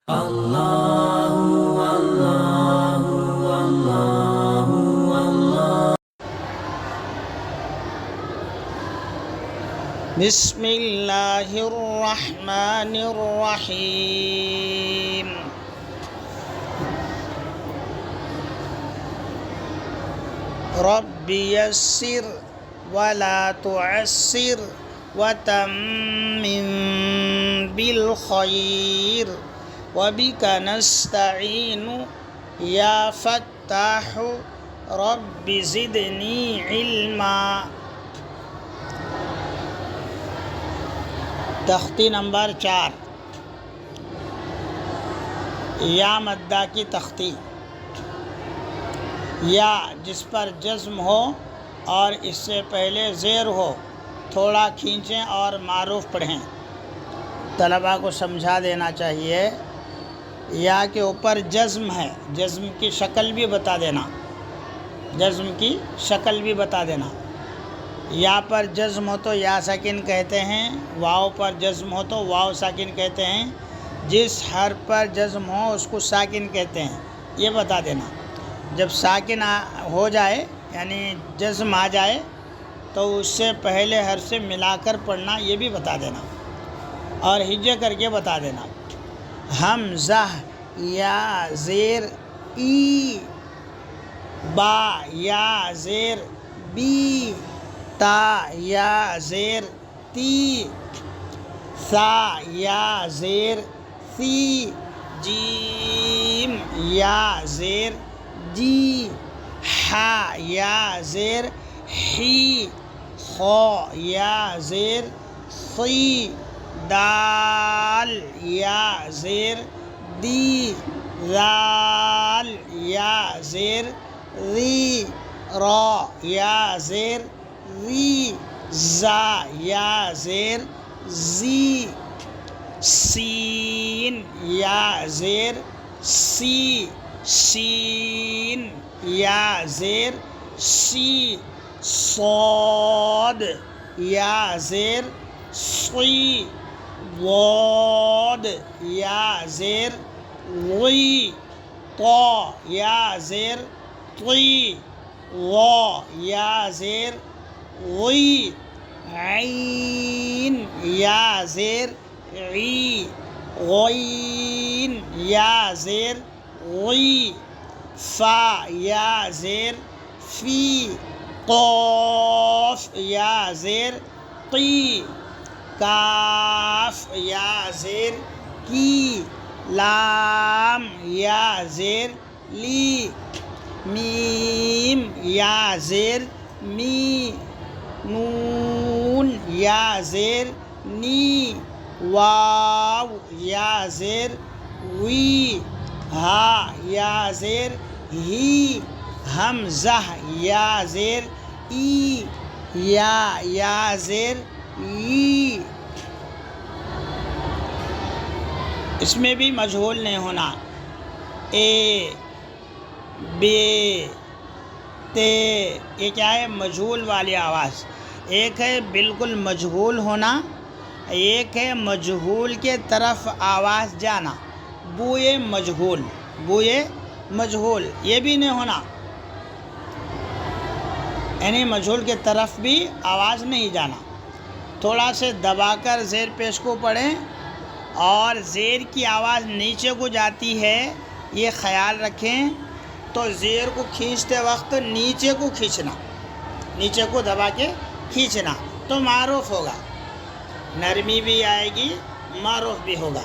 بسم اللہ الرحمن الرحیم۔ رب یسر ولا تعسر وتمم بالخیر وبک نستعین یا فتاح رب زدنی علما۔ تختی نمبر 4، یا مدہ کی تختی، یا جس پر جزم ہو اور اس سے پہلے زیر ہو تھوڑا کھینچیں اور معروف پڑھیں۔ طلباء کو سمجھا دینا چاہیے یا کے اوپر جزم ہے، جزم کی شکل بھی بتا دینا، جزم کی شکل بھی بتا دینا۔ یا پر جزم ہو تو یا ساکن کہتے ہیں، واو پر جزم ہو تو واو ساکن کہتے ہیں، جس حرف پر جزم ہو اس کو ساکن کہتے ہیں، یہ بتا دینا۔ جب ساکن ہو جائے یعنی جزم آ جائے تو اس سے پہلے حرف سے ملا کر پڑھنا، یہ بھی بتا دینا، اور ہجے کر کے بتا دینا۔ حمزہ یا زیر ای، با یا زیر بی، تا یا زیر تی، ثا یا زیر ثی، جیم یا زیر جی، حا یا زیر حی، خا یا زیر خی، دال یا زیر دی، ذال یا زیر ری، را یا زیر ری، زا یا زیر زی، سین یا زیر سی، شین یا زیر شی، صاد یا زیر صی، ضاد یا زیر غی، طا یا زیر طی، وا یا زیر غی، عین یا زیر عی، غین یا زیر غی، فا یا زیر فی، قاف یا زیر قی، کاف یا زیر کی، لام یا زیر لی، میم یا زیر می، نون یا زیر نی، واو یا زیر وی، ہا یا زیر ہی، حمزہ یا زیر ای، یا زیر ای۔ اس میں بھی مجہول نہیں ہونا، اے بے تے، یہ کیا ہے؟ مجہول والی آواز۔ ایک ہے بالکل مجہول ہونا، ایک ہے مجہول کے طرف آواز جانا، بوئے مجہول، بوئے مجہول، یہ بھی نہیں ہونا، یعنی مجہول کے طرف بھی آواز نہیں جانا۔ تھوڑا سے دبا کر زیر پیش کو پڑھیں، اور زیر کی آواز نیچے کو جاتی ہے، یہ خیال رکھیں۔ تو زیر کو کھینچتے وقت نیچے کو کھینچنا، نیچے کو دبا کے کھینچنا تو معروف ہوگا، نرمی بھی آئے گی، معروف بھی ہوگا۔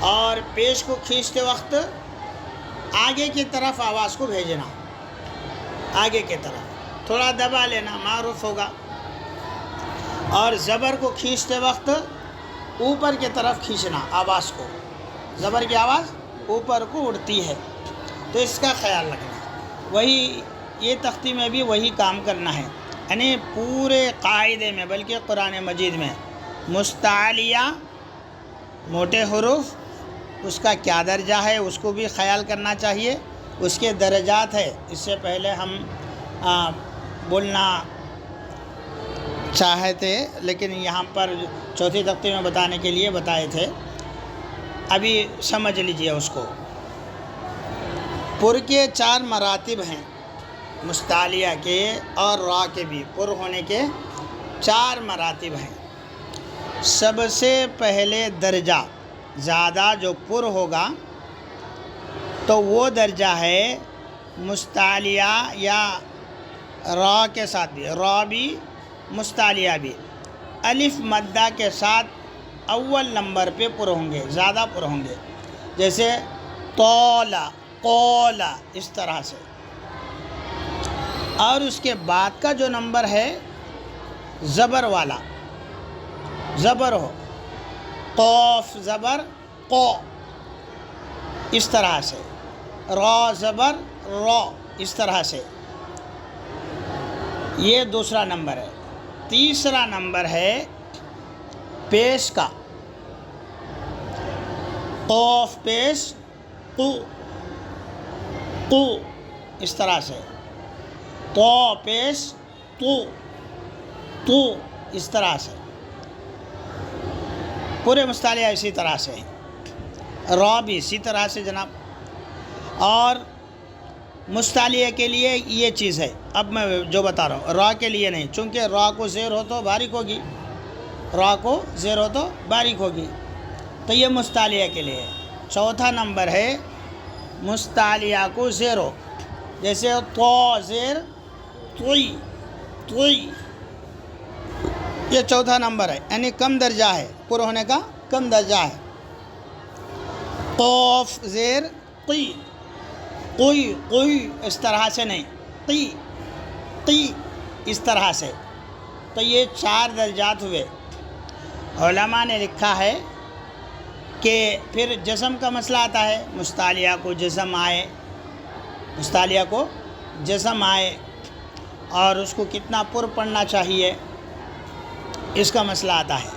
اور پیش کو کھینچتے وقت آگے کی طرف آواز کو بھیجنا، آگے کی طرف تھوڑا دبا لینا، معروف ہوگا۔ اور زبر کو کھینچتے وقت اوپر کی طرف کھینچنا آواز کو، زبر کی آواز اوپر کو اڑتی ہے، تو اس کا خیال رکھنا۔ وہی یہ تختی میں بھی وہی کام کرنا ہے، یعنی پورے قاعدے میں، بلکہ قرآن مجید میں مستعلیہ موٹے حروف، اس کا کیا درجہ ہے اس کو بھی خیال کرنا چاہیے، اس کے درجات ہے۔ اس سے پہلے ہم بولنا چاہے تھے، لیکن یہاں پر چوتھی تختی میں بتانے کے لیے بتائے تھے۔ ابھی سمجھ لیجئے اس کو. پر کے 4 مراتب ہیں، مستعلیہ کے اور را کے بھی پر ہونے کے 4 مراتب ہیں. سب سے پہلے درجہ زیادہ جو پر ہوگا تو وہ درجہ ہے مستعلیہ یا را کے ساتھ بھی، را بھی مستعلیہ بھی، الف مدہ کے ساتھ اول نمبر پہ پر ہوں گے، زیادہ پر ہوں گے. جیسے طولا، قولا، اس طرح سے. اور اس کے بعد کا جو نمبر ہے زبر والا، زبر ہو، قوف زبر قو، اس طرح سے، را زبر را، اس طرح سے. یہ دوسرا نمبر ہے. تیسرا نمبر ہے پیش کا، قوف پیش قو، قو، اس طرح سے. تو پیش تو، تو، اس طرح سے. پورے مستعلیہ اسی طرح سے، را بھی اسی طرح سے جناب. اور مستعلیہ کے لیے یہ چیز ہے، اب میں جو بتا رہا ہوں، را کے لیے نہیں، چونکہ را کو زیر ہو تو باریک ہوگی، را کو زیر ہو تو باریک ہوگی، تو یہ مستعلیہ کے لیے ہے. چوتھا نمبر ہے مستعلیہ کو زیر ہو، جیسے تو زیر توئی، توئی، یہ چوتھا نمبر ہے، یعنی کم درجہ ہے، پر ہونے کا کم درجہ ہے. قوف زیر قی، قوئی، قوئی، اس طرح سے نہیں، قی، قی، اس طرح سے. تو یہ 4 درجات ہوئے. علماء نے لکھا ہے کہ پھر جزم کا مسئلہ آتا ہے، مستعلیہ کو جزم آئے، مستعلیہ کو جزم آئے اور اس کو کتنا پر پڑھنا چاہیے، اس کا مسئلہ آتا ہے.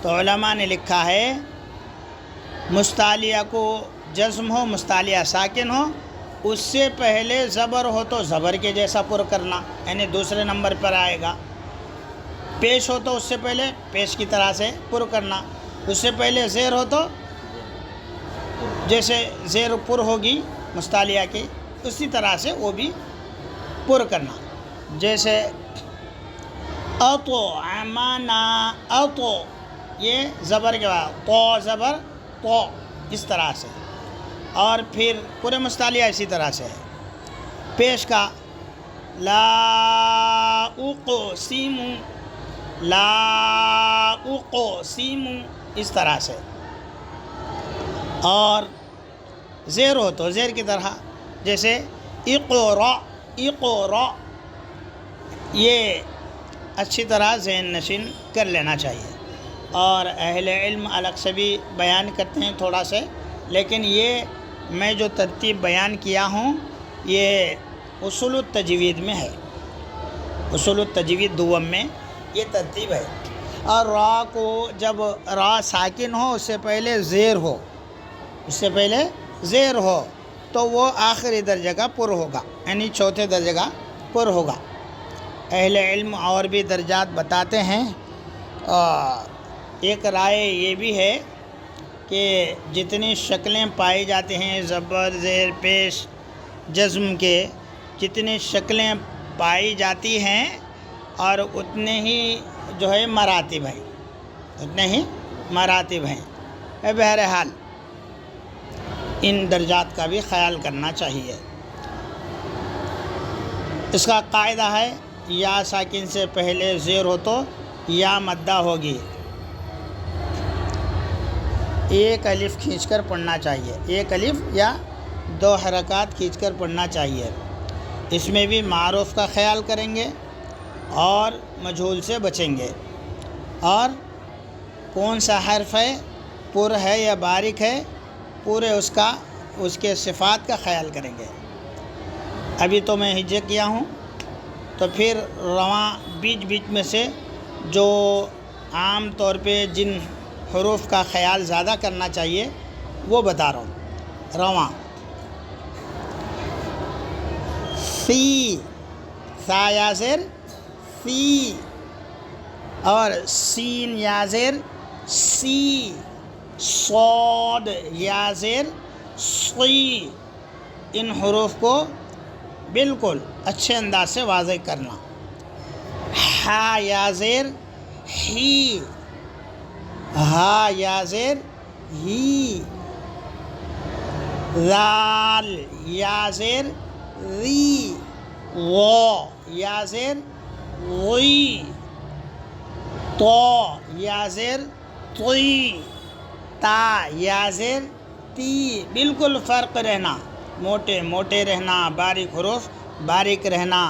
تو علماء نے لکھا ہے مستعلیہ کو جزم ہو، مستعلیہ ساکن ہو، اس سے پہلے زبر ہو تو زبر کے جیسا پر کرنا، یعنی دوسرے نمبر پر آئے گا. پیش ہو تو اس سے پہلے پیش کی طرح سے پر کرنا، اس سے پہلے زیر ہو تو جیسے زیر پر ہوگی مستعلیہ کی، اسی طرح سے وہ بھی پر کرنا. جیسے اطعمنا، اطو، یہ زبر کے بعد تو زبر تو، اس طرح سے. اور پھر پورے مستعلیہ اسی طرح سے ہے. پیش کا لا اقسم، لا اقسم، اس طرح سے. اور زیر ہو تو زیر کی طرح، جیسے اقرا، اقرا، یہ اچھی طرح ذہن نشین کر لینا چاہیے. اور اہل علم الگ سے بھی بیان کرتے ہیں تھوڑا سے، لیکن یہ میں جو ترتیب بیان کیا ہوں یہ اصول التجوید میں ہے، اصول التجوید دوم میں یہ ترتیب ہے. اور را کو جب را ساکن ہو، اس سے پہلے زیر ہو، اس سے پہلے زیر ہو تو وہ آخری درجے کا پر ہوگا، یعنی چوتھے درجے کا پر ہوگا. اہل علم اور بھی درجات بتاتے ہیں. ایک رائے یہ بھی ہے کہ جتنی شکلیں پائی جاتی ہیں زبر زیر پیش جزم کے، جتنی شکلیں پائی جاتی ہیں اور اتنے ہی جو ہے مراتب ہیں، اتنے ہی مراتب ہیں. بہرحال ان درجات کا بھی خیال کرنا چاہیے. اس کا قاعدہ ہے یا ساکن سے پہلے زیر ہو تو یا مدہ ہوگی، ایک الف کھینچ کر پڑھنا چاہیے، ایک الف یا 2 حرکات کھینچ کر پڑھنا چاہیے. اس میں بھی معروف کا خیال کریں گے اور مجہول سے بچیں گے. اور کون سا حرف ہے، پر ہے یا باریک ہے، پورے اس کے صفات کا خیال کریں گے. ابھی تو میں ہجے کیا ہوں، تو پھر رواں بیچ بیچ میں سے جو عام طور پہ جن حروف کا خیال زیادہ کرنا چاہیے وہ بتا رہا ہوں. رواں سی، سا یا زیر سی، اور سین یا زیر سی، صاد یا زیر صی، ان حروف کو بالکل اچھے انداز سے واضح کرنا. ہا یا زیر ہی، ہا یا زیر ہی. ذال یا زیر ری، و یا زیر وی. تو یا زیر توی، تا یا زیر تی. بالکل فرق رہنا، موٹے موٹے رہنا، باریک حروف باریک رہنا.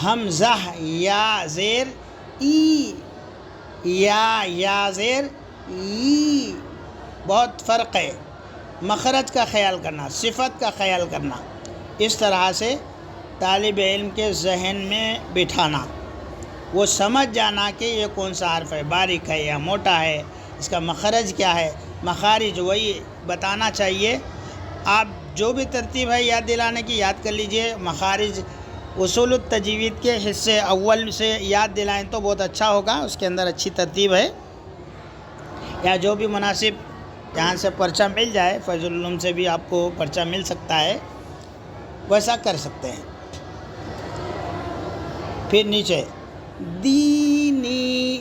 حمزہ یا زیر ای، یا زیر ای. بہت فرق ہے. مخرج کا خیال کرنا، صفت کا خیال کرنا. اس طرح سے طالب علم کے ذہن میں بٹھانا، وہ سمجھ جانا کہ یہ کون سا حرف ہے، باریک ہے یا موٹا ہے، اس کا مخرج کیا ہے. مخارج وہی بتانا چاہیے. آپ جو بھی ترتیب ہے یاد دلانے کی یاد کر لیجئے. مخارج اصول التجوید کے حصے اول سے یاد دلائیں تو بہت اچھا ہوگا، اس کے اندر اچھی ترتیب ہے. یا جو بھی مناسب جہاں سے پرچہ مل جائے، فیض العلوم سے بھی آپ کو پرچہ مل سکتا ہے، ویسا کر سکتے ہیں. پھر نیچے دینی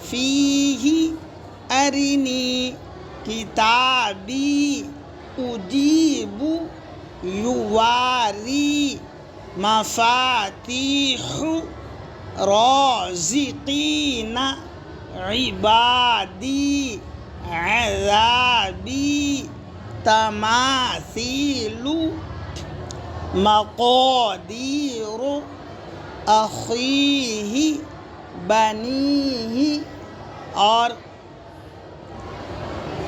فیہ ارنی کتابی اجیب یواری مفاتیح رازقین عبادی عذابی تماثیل مقادیر اخیہ بنیہ. اور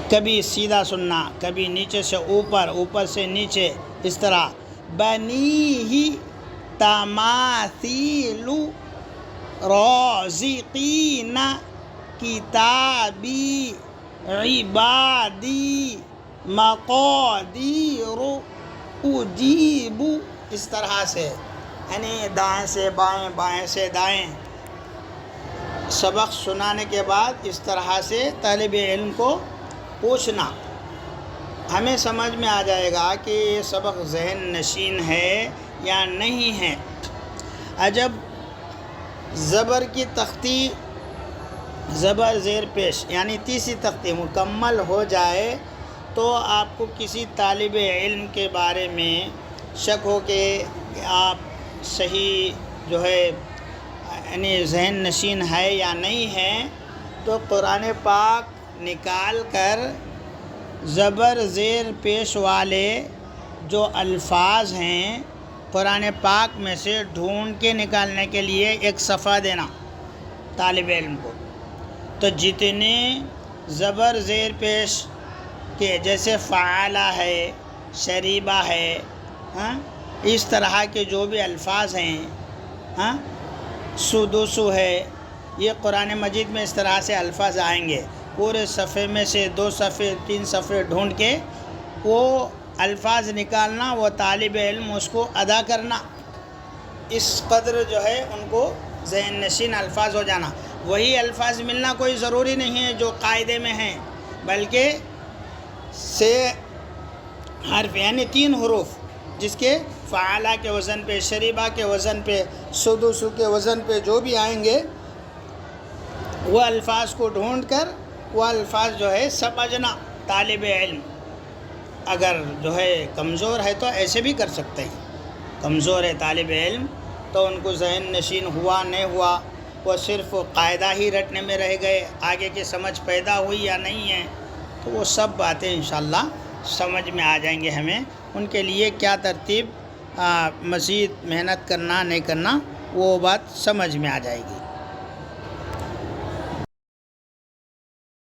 کبھی سیدھا سننا، کبھی نیچے سے اوپر، اوپر سے نیچے، اس طرح. بنیہ تماثیل رازقین کتابی عبادی مقادیر اجیب. اس طرح سے، یعنی دائیں سے بائیں، بائیں سے دائیں. سبق سنانے کے بعد اس طرح سے طالب علم کو پوچھنا، ہمیں سمجھ میں آ جائے گا کہ یہ سبق ذہن نشین ہے یا نہیں ہے. جب زبر کی تختی، زبر زیر پیش یعنی تیسری تختی مکمل ہو جائے تو آپ کو کسی طالب علم کے بارے میں شک ہو کہ آپ صحیح جو ہے یعنی ذہن نشین ہے یا نہیں ہے، تو قرآن پاک نکال کر زبر زیر پیش والے جو الفاظ ہیں قرآن پاک میں سے ڈھونڈ کے نکالنے کے لیے ایک صفحہ دینا طالب علم کو. تو جتنے زبر زیر پیش کے جیسے فعالہ ہے، شریبہ ہے، اس طرح کے جو بھی الفاظ ہیں، سدوسو ہے، یہ قرآن مجید میں اس طرح سے الفاظ آئیں گے. پورے صفحے میں سے 2 صفحے 3 صفحے ڈھونڈ کے وہ الفاظ نکالنا، وہ طالب علم اس کو ادا کرنا. اس قدر جو ہے ان کو ذہن نشین الفاظ ہو جانا. وہی الفاظ ملنا کوئی ضروری نہیں ہے جو قاعدے میں ہیں، بلکہ سے حرف یعنی 3 حروف جس کے فعالہ کے وزن پہ، شریبہ کے وزن پہ، سدوسو کے وزن پہ جو بھی آئیں گے، وہ الفاظ کو ڈھونڈ کر وہ الفاظ جو ہے سمجھنا. طالب علم اگر جو ہے کمزور ہے تو ایسے بھی کر سکتے ہیں. کمزور ہے طالب علم تو ان کو ذہن نشین ہوا نہیں ہوا، وہ صرف قاعدہ ہی رٹنے میں رہ گئے، آگے کی سمجھ پیدا ہوئی یا نہیں ہے، تو وہ سب باتیں انشاءاللہ سمجھ میں آ جائیں گے ہمیں. ان کے لیے کیا ترتیب، مزید محنت کرنا نہیں کرنا، وہ بات سمجھ میں آ جائے گی.